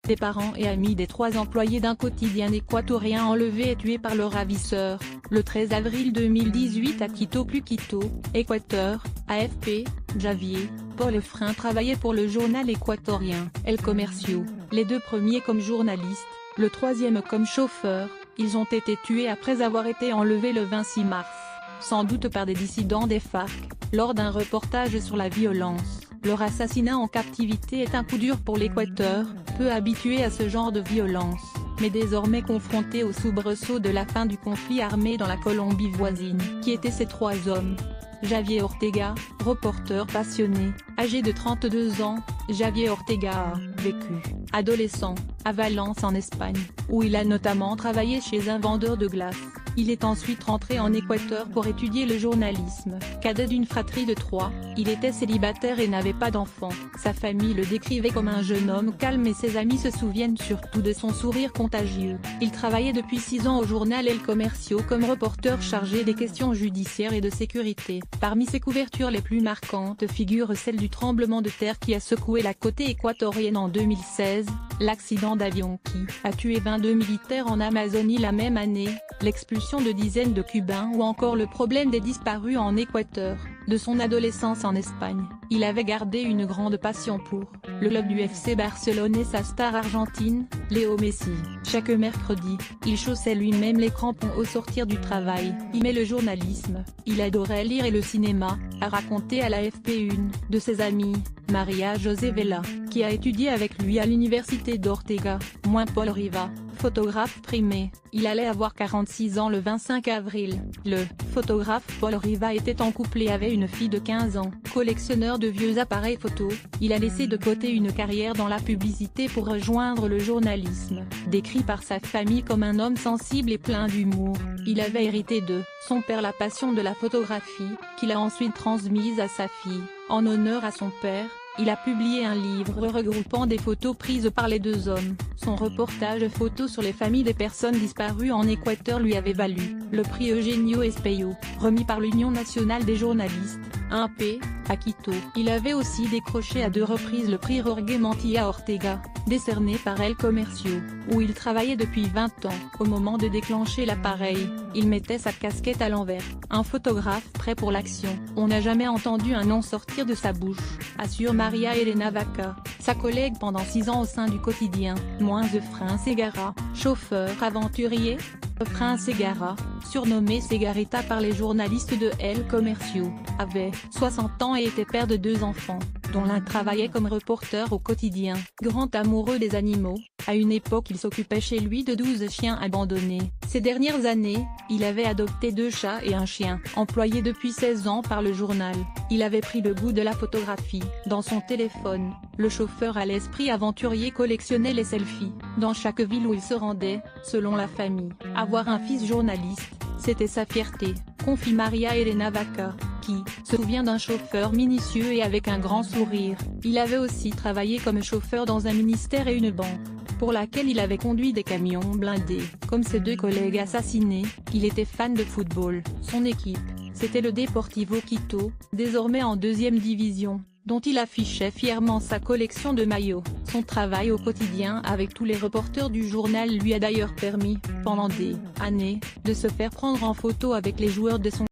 des parents et amis des 3 employés d'un quotidien équatorien enlevés et tués par leur ravisseur, le 13 avril 2018 à Quito plus Quito, Équateur, AFP, Javier, Paul Efrain travaillait pour le journal équatorien El Comercio, les 2 premiers comme journalistes, le 3e comme chauffeur. Ils ont été tués après avoir été enlevés le 26 mars, sans doute par des dissidents des FARC, lors d'un reportage sur la violence. Leur assassinat en captivité est un coup dur pour l'Équateur, peu habitué à ce genre de violence, mais désormais confronté au soubresaut de la fin du conflit armé dans la Colombie voisine. Qui étaient ces 3 hommes? Javier Ortega, reporter passionné, âgé de 32 ans, Javier Ortega a vécu, adolescent, à Valence en Espagne, où il a notamment travaillé chez un vendeur de glace. Il est ensuite rentré en Équateur pour étudier le journalisme. Cadet d'une fratrie de 3, il était célibataire et n'avait pas d'enfants. Sa famille le décrivait comme un jeune homme calme et ses amis se souviennent surtout de son sourire contagieux. Il travaillait depuis 6 ans au journal El Comercio comme reporter chargé des questions judiciaires et de sécurité. Parmi ses couvertures les plus marquantes figure celle du tremblement de terre qui a secoué la côte équatorienne en 2016, l'accident d'avion qui a tué 22 militaires en Amazonie la même année, l'expulsion de dizaines de Cubains ou encore le problème des disparus en Équateur. De son adolescence en Espagne, il avait gardé une grande passion pour le club du FC Barcelone et sa star argentine, Léo Messi. Chaque mercredi, il chaussait lui-même les crampons au sortir du travail. Il aimait le journalisme, il adorait lire et le cinéma, a raconté à l'AFP une de ses amies, Maria José Vela, qui a étudié avec lui à l'université d'Ortega, moins Paul Riva, photographe primé. Il allait avoir 46 ans le 25 avril. Le photographe Paul Riva était en couple et avait une fille de 15 ans. Collectionneur de vieux appareils photo, il a laissé de côté une carrière dans la publicité pour rejoindre le journalisme. Décrit par sa famille comme un homme sensible et plein d'humour, il avait hérité de son père la passion de la photographie, qu'il a ensuite transmise à sa fille. En honneur à son père, il a publié un livre regroupant des photos prises par les 2 hommes. Son reportage photo sur les familles des personnes disparues en Équateur lui avait valu le prix Eugenio Espejo, remis par l'Union nationale des journalistes, 1P, à Quito. Il avait aussi décroché à 2 reprises le prix Jorge Montilla Ortega, décerné par El Comercio, où il travaillait depuis 20 ans. Au moment de déclencher l'appareil, il mettait sa casquette à l'envers. Un photographe prêt pour l'action. On n'a jamais entendu un nom sortir de sa bouche, assure Maria Elena Vaca, sa collègue pendant 6 ans au sein du quotidien. Efrain Segara, chauffeur aventurier. Efrain Segara, surnommé Segarita par les journalistes de El Comercio, avait 60 ans et était père de 2 enfants, dont l'un travaillait comme reporter au quotidien. Grand amoureux des animaux, à une époque il s'occupait chez lui de 12 chiens abandonnés. Ces dernières années, il avait adopté 2 chats et un chien. Employé depuis 16 ans par le journal, il avait pris le goût de la photographie. Dans son téléphone, le chauffeur à l'esprit aventurier collectionnait les selfies. Dans chaque ville où il se rendait, selon la famille, avoir un fils journaliste, c'était sa fierté, confie Maria Elena Vaca, qui se souvient d'un chauffeur minutieux et avec un grand sourire. Il avait aussi travaillé comme chauffeur dans un ministère et une banque, pour laquelle il avait conduit des camions blindés. Comme ses 2 collègues assassinés, il était fan de football. Son équipe, c'était le Deportivo Quito, désormais en 2e division, dont il affichait fièrement sa collection de maillots. Son travail au quotidien avec tous les reporters du journal lui a d'ailleurs permis, pendant des années, de se faire prendre en photo avec les joueurs de son